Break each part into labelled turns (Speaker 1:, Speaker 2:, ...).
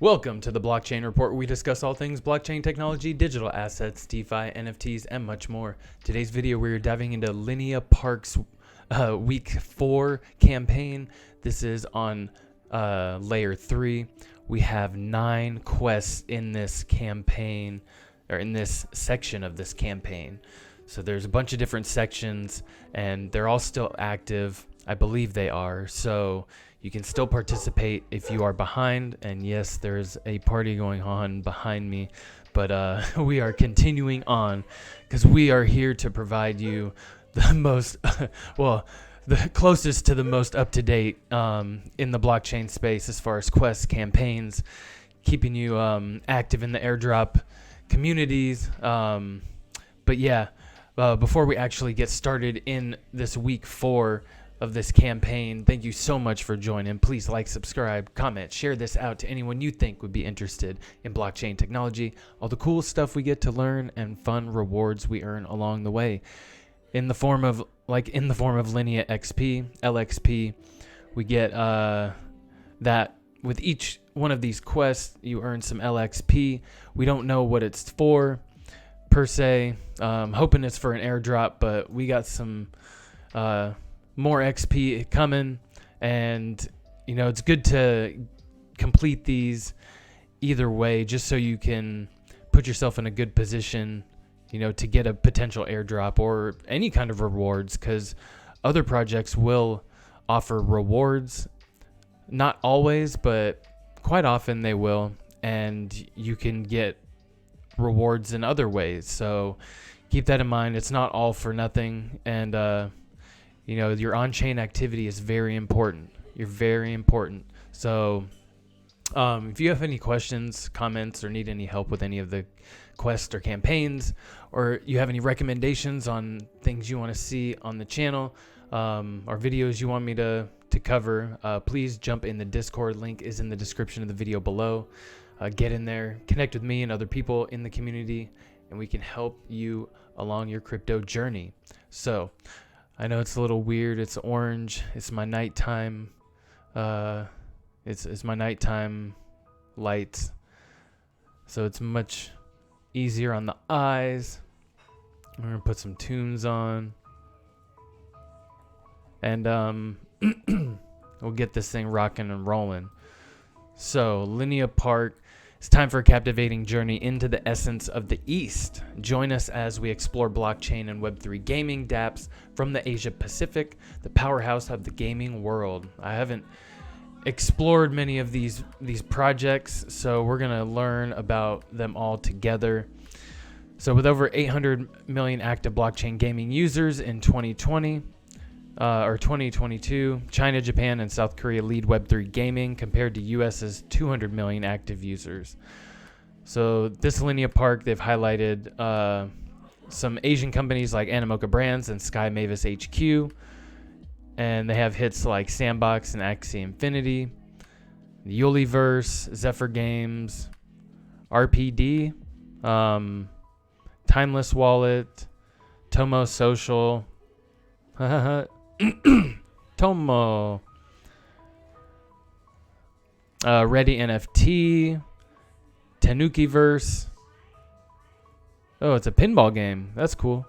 Speaker 1: Welcome to the Blockchain Report, where we discuss all things blockchain technology, digital assets, DeFi, NFTs, and much more. Today's video, we're diving into Linea Park's Week 4 campaign. This is on Layer 3. We have 9 quests in this campaign, or in this section of this campaign. So there's a bunch of different sections, and they're all still active. I believe they are. So you can still participate if you are behind, and yes, there's a party going on behind me, but we are continuing on because we are here to provide you the most, the closest to the most up-to-date in the blockchain space as far as quests, campaigns, keeping you active in the airdrop communities. But yeah, before we actually get started in this week 4 of this campaign, thank you so much for joining. Please like, subscribe, comment, share this out to anyone you think would be interested in blockchain technology, all the cool stuff we get to learn, and fun rewards we earn along the way in the form of Linea XP, LXP. We get that with each one of these quests you earn some LXP. We don't know what it's for per se, hoping it's for an airdrop, but we got some more XP coming, and you know, it's good to complete these either way just so you can put yourself in a good position, you know, to get a potential airdrop or any kind of rewards, because other projects will offer rewards. Not always, but quite often they will, and you can get rewards in other ways. So keep that in mind. It's not all for nothing, and you know, your on-chain activity is very important. You're very important. So if you have any questions, comments, or need any help with any of the quests or campaigns, or you have any recommendations on things you want to see on the channel, or videos you want me to cover, please jump in the Discord. Link is in the description of the video below. Get in there, connect with me and other people in the community, and we can help you along your crypto journey. So I know it's a little weird. It's orange. It's my nighttime. It's my nighttime lights, so it's much easier on the eyes. I'm gonna put some tunes on, and we'll get this thing rocking and rolling. So Linea Park. It's time for a captivating journey into the essence of the East. Join us as we explore blockchain and Web3 gaming dApps from the Asia Pacific, the powerhouse of the gaming world. I haven't explored many of these projects, so we're going to learn about them all together. So with over 800 million active blockchain gaming users in 2020, or 2022, China, Japan, and South Korea lead Web3 gaming compared to US's 200 million active users. So this Linea Park, they've highlighted some Asian companies like Animoca Brands and Sky Mavis HQ, and they have hits like Sandbox and Axie Infinity, Yuliverse, Zephyr Games, RPD, Timeless Wallet, Tomo Social, Tomo, Ready NFT, Tanukiverse. Oh, it's a pinball game. That's cool.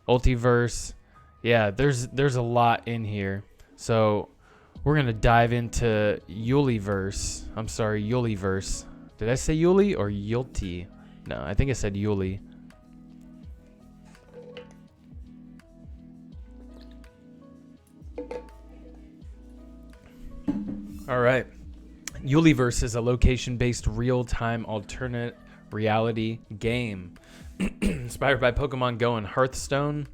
Speaker 1: Ultiverse. Yeah, there's a lot in here. So we're gonna dive into Yuliverse. I'm sorry, Yuliverse. Did I say Yuli or Yulti? No, I think I said Yuli. All right. Yuliverse is a location-based real-time alternate reality game inspired by Pokemon Go and Hearthstone.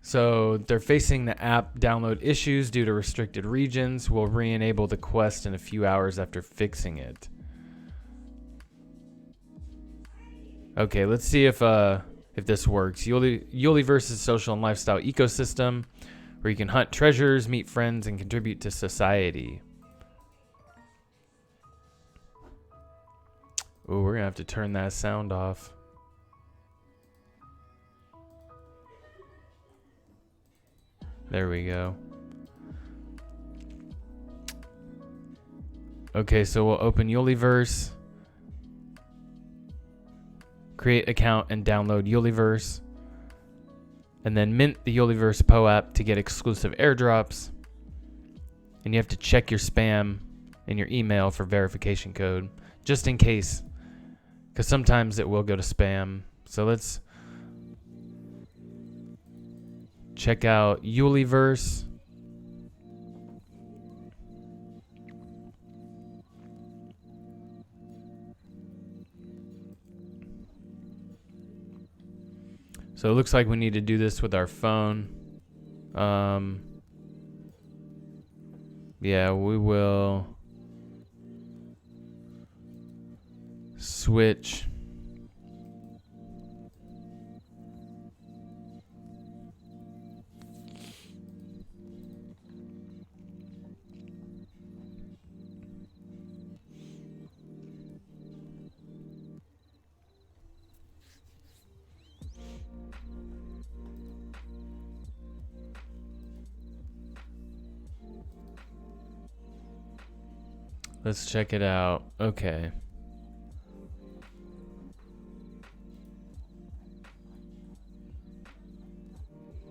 Speaker 1: So they're facing the app download issues due to restricted regions. We'll re-enable the quest in a few hours after fixing it. Okay, let's see if this works. Yuliverse's social and lifestyle ecosystem, where you can hunt treasures, meet friends, and contribute to society. Oh, we're gonna have to turn that sound off. There we go. Okay, so we'll open Yuliverse, create account, and download Yuliverse, and then mint the Yuliverse Poe app to get exclusive airdrops. And you have to check your spam and your email for verification code, just in case, because sometimes it will go to spam. So let's check out Yuliverse. So it looks like we need to do this with our phone. Yeah, we will switch. Let's check it out. Okay.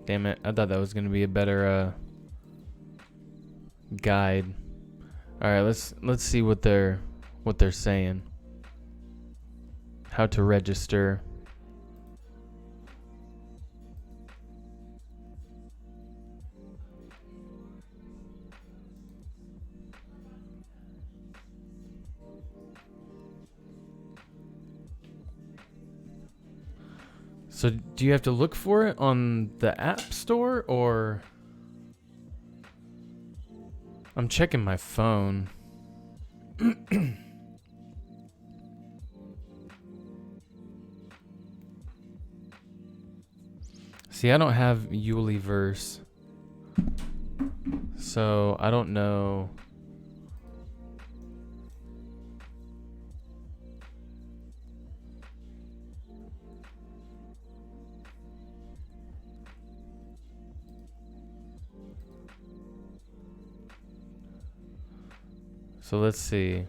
Speaker 1: Damn it. I thought that was going to be a better guide. All right, let's see what they're saying. How to register. So do you have to look for it on the App Store, or I'm checking my phone. See, I don't have Yuliverse, so I don't know. So let's see.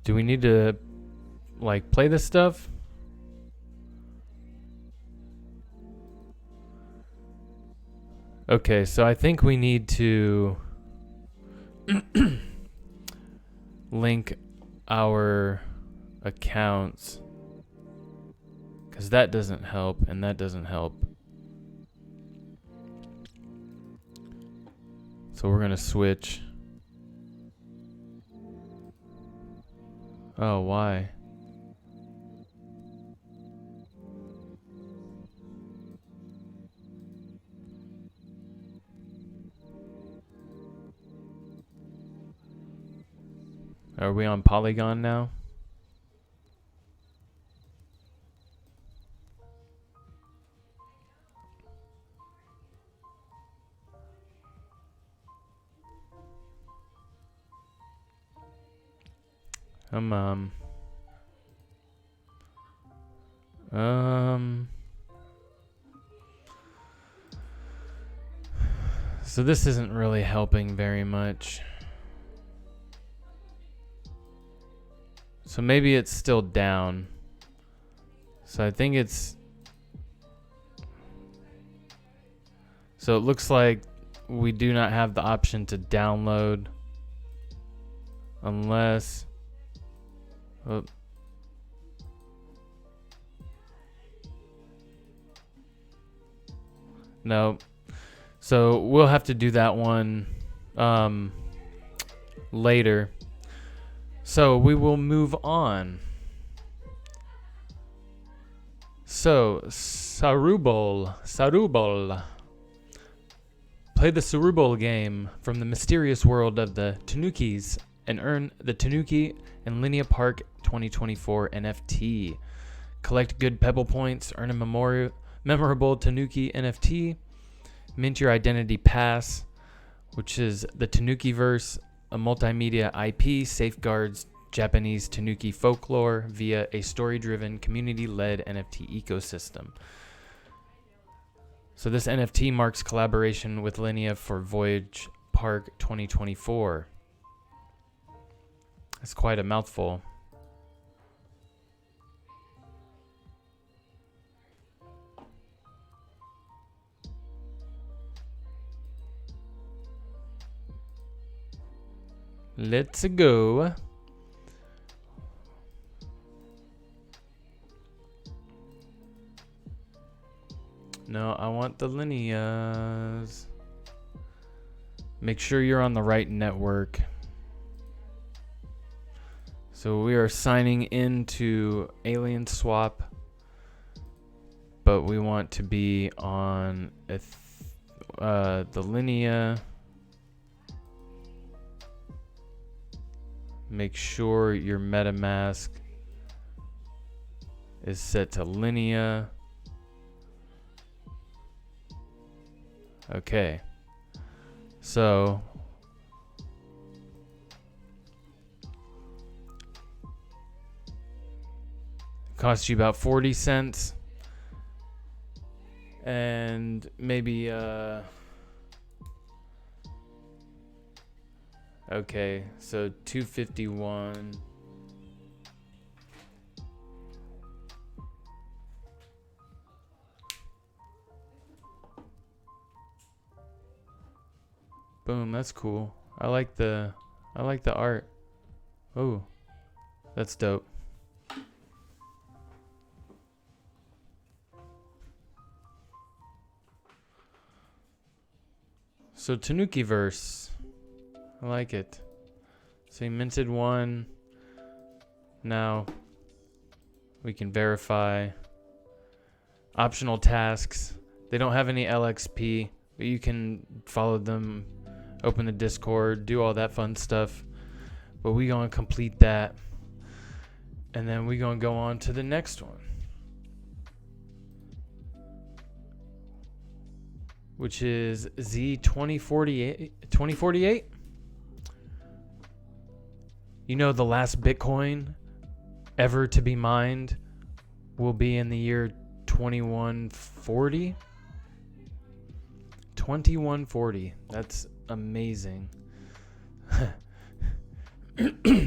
Speaker 1: Do we need to like play this stuff? Okay, so I think we need to link our accounts, because that doesn't help and that doesn't help. So we're gonna switch. Oh, why? Are we on Polygon now? So this isn't really helping very much. So maybe it's still down. So I think it's... So it looks like we do not have the option to download unless... Oh. No. So we'll have to do that one later. So we will move on. So Sarubol. Play the Sarubol game from the mysterious world of the Tanukis and earn the Tanuki and Linea Park 2024 NFT. Collect good Pebble points, earn a memorable Tanuki NFT, mint your identity pass, which is the Tanukiverse, a multimedia IP safeguards Japanese Tanuki folklore via a story-driven, community-led NFT ecosystem. So this NFT marks collaboration with Linea for Voyage Park 2024. That's quite a mouthful. Let's go. No, I want the Lineas. Make sure you're on the right network. So we are signing into Alien Swap, but we want to be on the Linea. Make sure your MetaMask is set to Linea. Okay. So costs you about 40 cents. And maybe okay, so 251. Boom, that's cool. I like the art. Oh, that's dope. So Tanukiverse. I like it. So he minted one. Now we can verify. Optional tasks. They don't have any LXP, but you can follow them, open the Discord, do all that fun stuff. But we gonna complete that. And then we gonna go on to the next one, which is z2048. You know, the last Bitcoin ever to be mined will be in the year 2140. 2140. That's amazing.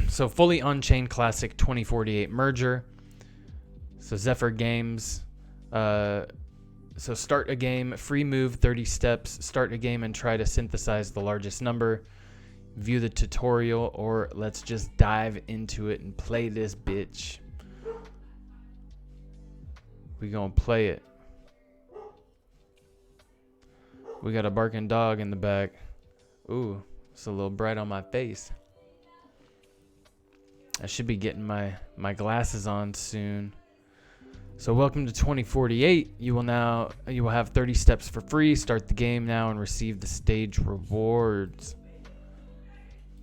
Speaker 1: So fully on-chain classic 2048 merger. So Zephyr Games. So start a game, free move, 30 steps. Start a game and try to synthesize the largest number. View the tutorial, or let's just dive into it and play this bitch. We gonna play it. We got a barking dog in the back. Ooh, it's a little bright on my face. I should be getting my glasses on soon. So welcome to 2048. You will have 30 steps for free. Start the game now and receive the stage rewards.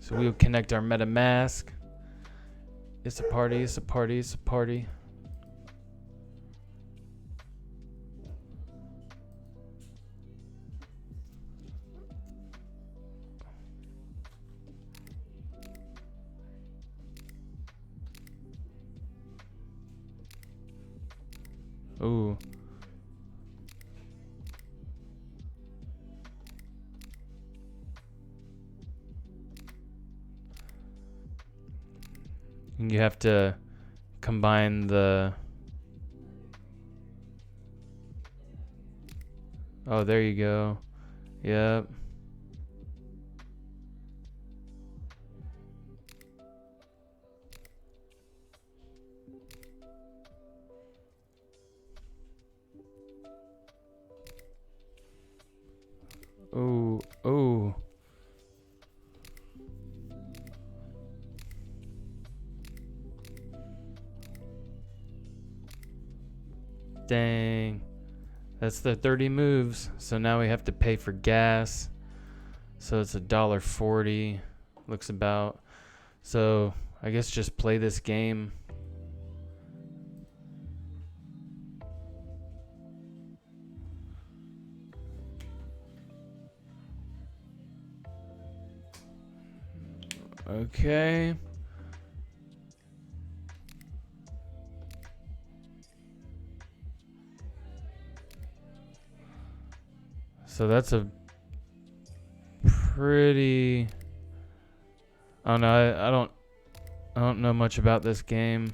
Speaker 1: So we will connect our MetaMask. It's a party, it's a party, it's a party. Ooh. You have to combine the... Oh, there you go. Yep. Oh, oh. Dang. That's the 30 moves. So now we have to pay for gas. So it's $1.40. Looks about. So I guess just play this game. Okay. So that's a pretty... I don't know. I don't know much about this game,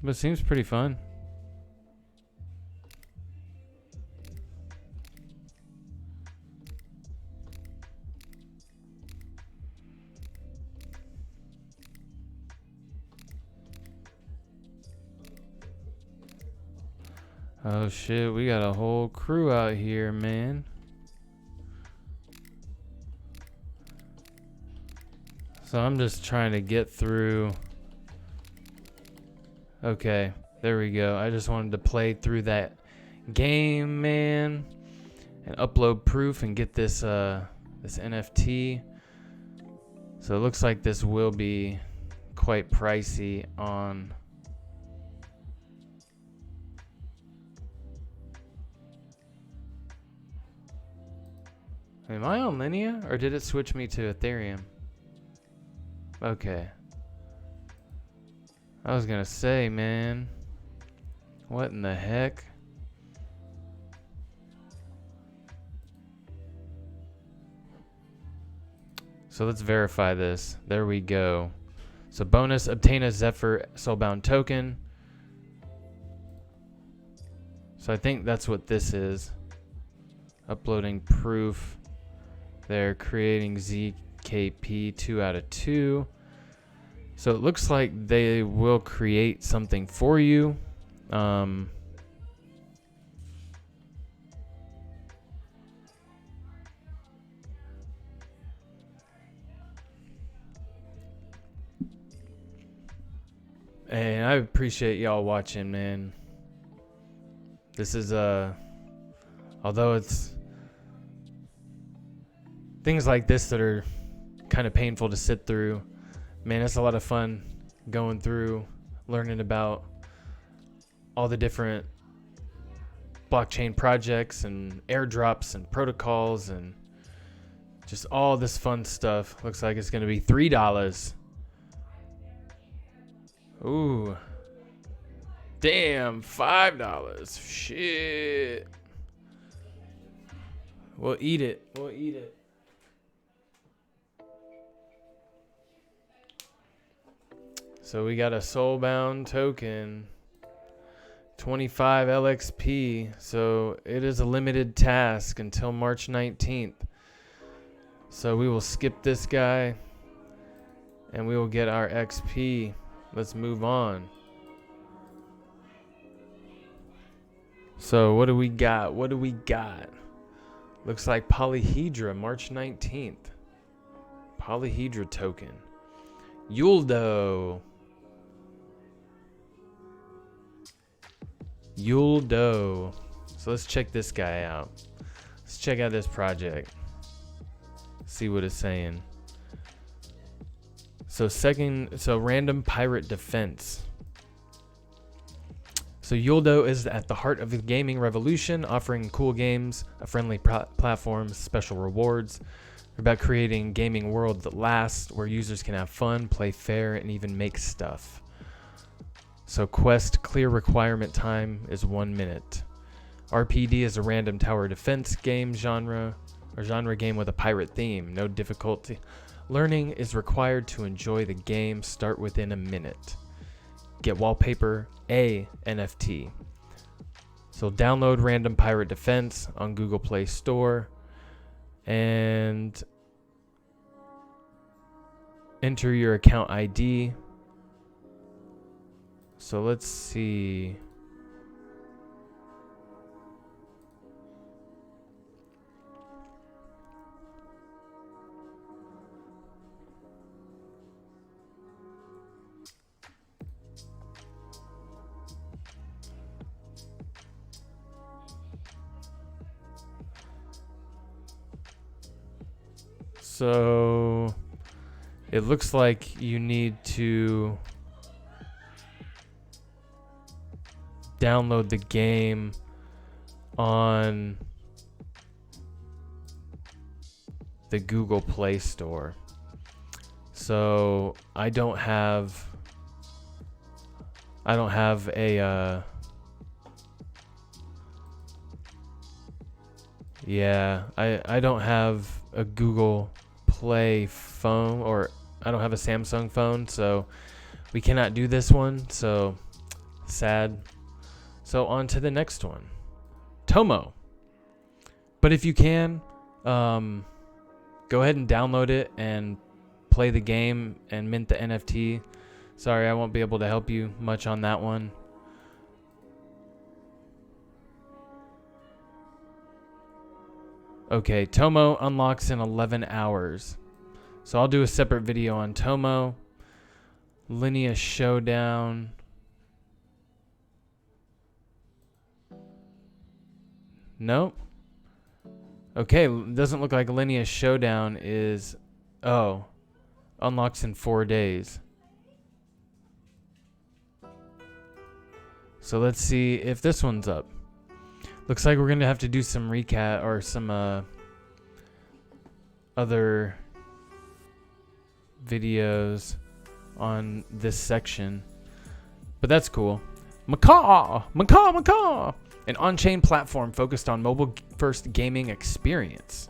Speaker 1: but it seems pretty fun. Oh shit, we got a whole crew out here, man. So I'm just trying to get through. Okay, there we go. I just wanted to play through that game, man, and upload proof and get this this NFT. So it looks like this will be quite pricey on... Am I on Linea, or did it switch me to Ethereum? Okay. I was gonna say, man. What in the heck? So let's verify this. There we go. So bonus, obtain a Zephyr Soulbound token. So I think that's what this is. Uploading proof. They're creating ZKP 2 out of 2. So it looks like they will create something for you. And I appreciate y'all watching, man. This is although it's things like this that are kind of painful to sit through, man, it's a lot of fun going through, learning about all the different blockchain projects and airdrops and protocols and just all this fun stuff. Looks like it's going to be $3. Ooh. Damn, $5. Shit. We'll eat it. We'll eat it. So we got a soulbound token, 25 LXP. So it is a limited task until March 19th. So we will skip this guy and we will get our XP. Let's move on. So what do we got? What do we got? Looks like Polyhedra, March 19th. Polyhedra token. Yooldo. Yooldo. So let's check this guy out. Let's check out this project. See what it's saying. So random pirate defense. So Yooldo is at the heart of the gaming revolution, offering cool games, a friendly platform, special rewards. They're about creating a gaming world that lasts, where users can have fun, play fair, and even make stuff. So quest clear requirement time is 1 minute. RPD is a random tower defense game genre game with a pirate theme. No difficulty. Learning is required to enjoy the game. Start within a minute. Get wallpaper, a NFT. So download Random Pirate Defense on Google Play Store and enter your account ID. So let's see. So it looks like you need to download the game on the Google Play Store. So I don't have a Yeah, I don't have a Google Play phone, or I don't have a Samsung phone, so we cannot do this one. So sad. So on to the next one, Tomo. But if you can, go ahead and download it and play the game and mint the NFT. Sorry, I won't be able to help you much on that one. Okay, Tomo unlocks in 11 hours. So I'll do a separate video on Tomo. Linea Showdown. Nope. Okay, doesn't look like Linea Showdown is... Oh. Unlocks in 4 days. So let's see if this one's up. Looks like we're going to have to do some recap or some other videos on this section. But that's cool. Macaw! Macaw! Macaw! An on-chain platform focused on mobile-first gaming experience.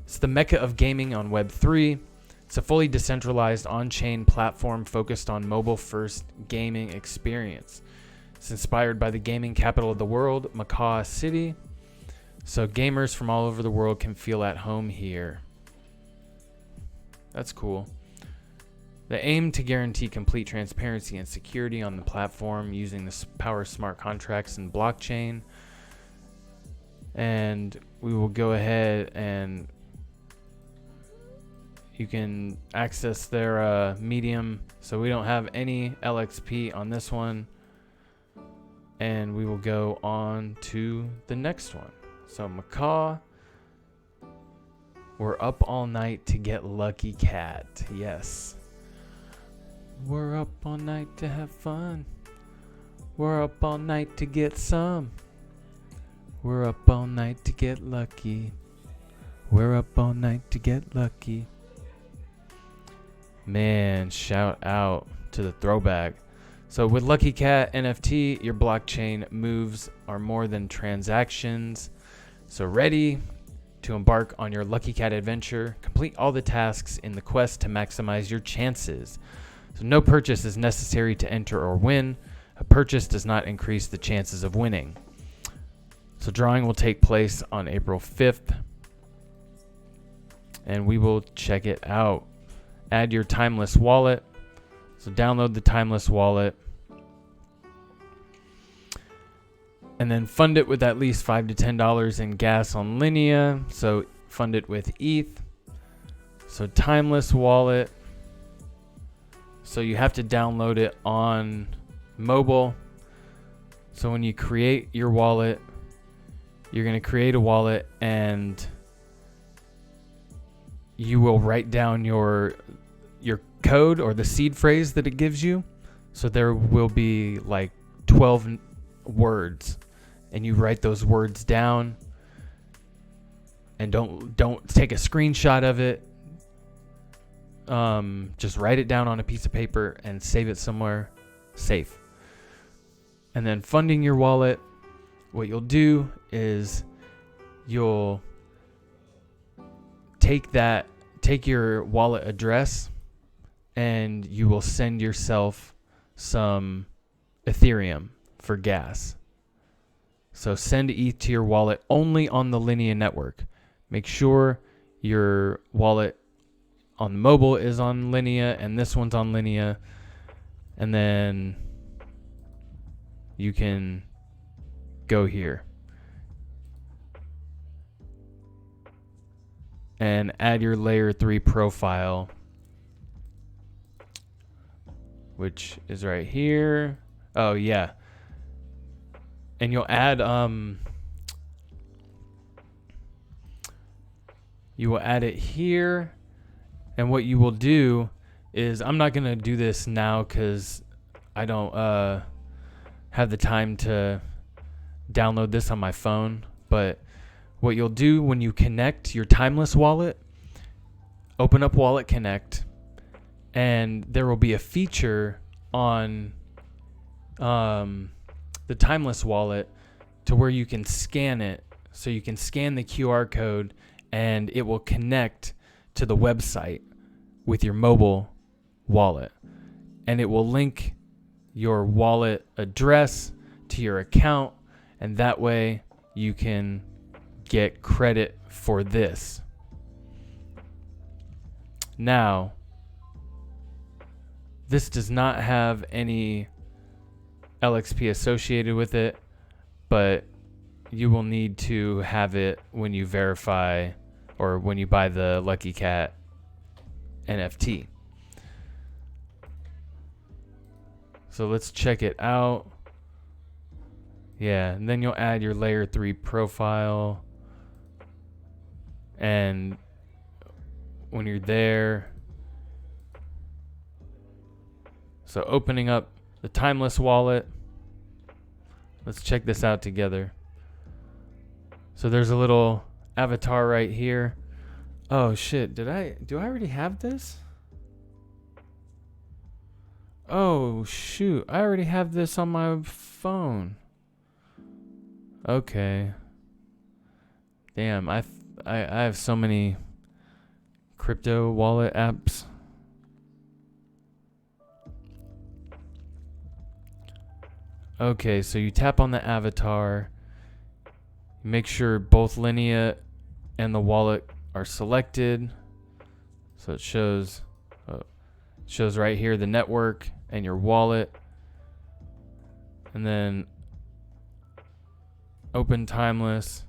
Speaker 1: It's the mecca of gaming on Web3. It's a fully decentralized on-chain platform focused on mobile-first gaming experience. It's inspired by the gaming capital of the world, Macaw City. So gamers from all over the world can feel at home here. That's cool. They aim to guarantee complete transparency and security on the platform using the power of smart contracts and blockchain. And we will go ahead and you can access their Medium. So we don't have any LXP on this one. And we will go on to the next one. So Macaw. We're up all night to get Lucky Cat. Yes. We're up all night to have fun. We're up all night to get some. We're up all night to get lucky. We're up all night to get lucky. Man, shout out to the throwback. So with Lucky Cat NFT, your blockchain moves are more than transactions. So ready to embark on your Lucky Cat adventure. Complete all the tasks in the quest to maximize your chances. So no purchase is necessary to enter or win. A purchase does not increase the chances of winning. So drawing will take place on April 5th. And we will check it out. Add your Timeless wallet. So download the Timeless wallet. And then fund it with at least $5 to $10 in gas on Linea. So fund it with ETH. So Timeless wallet. So you have to download it on mobile. So when you create your wallet, you're going to create a wallet and you will write down your code or the seed phrase that it gives you. So there will be like 12 words and you write those words down and don't take a screenshot of it. Just write it down on a piece of paper and save it somewhere safe. And then funding your wallet, what you'll do is you'll take your wallet address and you will send yourself some Ethereum for gas. So send ETH to your wallet only on the Linea network. Make sure your wallet on the mobile is on Linea and this one's on Linea. And then you can go here and add your layer 3 profile, which is right here. Oh yeah. And you'll add you will add it here. And what you will do is, I'm not going to do this now because I don't have the time to download this on my phone. But what you'll do when you connect your Timeless wallet, open up Wallet Connect, and there will be a feature on the Timeless wallet to where you can scan it. So you can scan the QR code and it will connect to the website with your mobile wallet. And it will link your wallet address to your account, and that way you can get credit for this. Now, this does not have any LXP associated with it, but you will need to have it when you verify or when you buy the Lucky Cat NFT. So let's check it out. Yeah, and then you'll add your layer 3 profile. And when you're there, so opening up the Timeless wallet, let's check this out together. So there's a little avatar right here. Oh shit, do I already have this? Oh shoot, I already have this on my phone. Okay. Damn, I have so many crypto wallet apps. Okay, so you tap on the avatar. Make sure both Linea and the wallet are selected. So it shows right here the network and your wallet. And then open Timeless.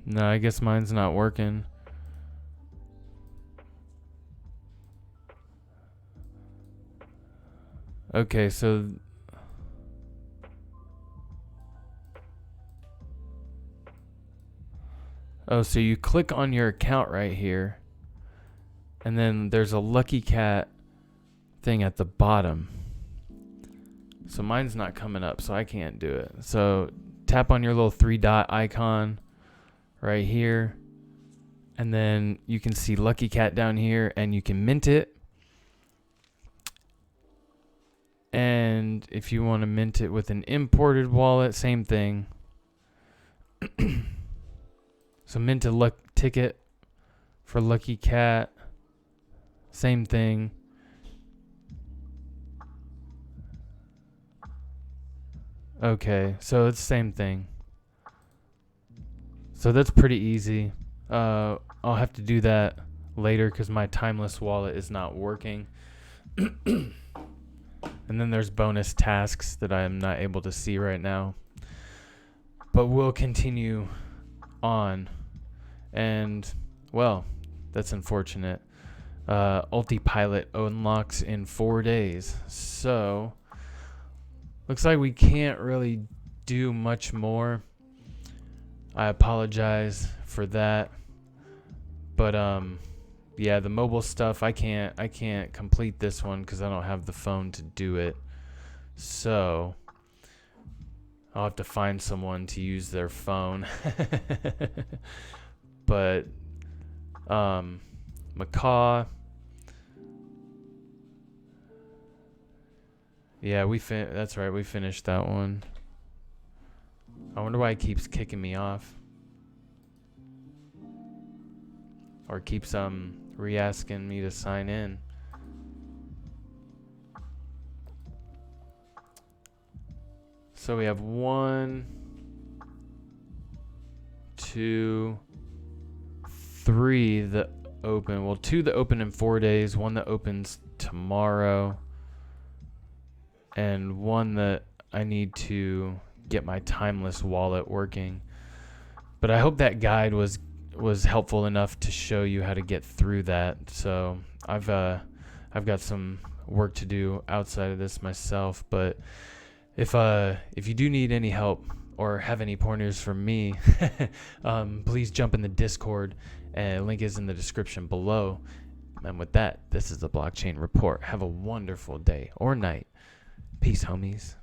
Speaker 1: No, I guess mine's not working. Okay, so so you click on your account right here, and then there's a Lucky Cat thing at the bottom. So mine's not coming up, so I can't do it. So tap on your little 3-dot icon right here, and then you can see Lucky Cat down here, and you can mint it. And if you want to mint it with an imported wallet, same thing. So mint a ticket for Lucky Cat, same thing. Okay, so it's the same thing. So that's pretty easy. I'll have to do that later because my Timeless wallet is not working. And then there's bonus tasks that I am not able to see right now. But we'll continue on. And, well, that's unfortunate. Ulti-Pilot unlocks in 4 days. So, looks like we can't really do much more. I apologize for that. But, yeah, the mobile stuff, I can't complete this one because I don't have the phone to do it. So I'll have to find someone to use their phone. But Macaw, yeah, that's right, we finished that one. I wonder why it keeps kicking me off. Or keeps re-asking me to sign in. So we have 1, 2, 3 that open. Well, 2 that open in 4 days, 1 that opens tomorrow, and 1 that I need to get my Timeless wallet working. But I hope that guide was helpful enough to show you how to get through that. So I've got some work to do outside of this myself, but if you do need any help or have any pointers from me, please jump in the Discord, and link is in the description below. And with that, this is the Blockchain Report. Have a wonderful day or night. Peace, homies.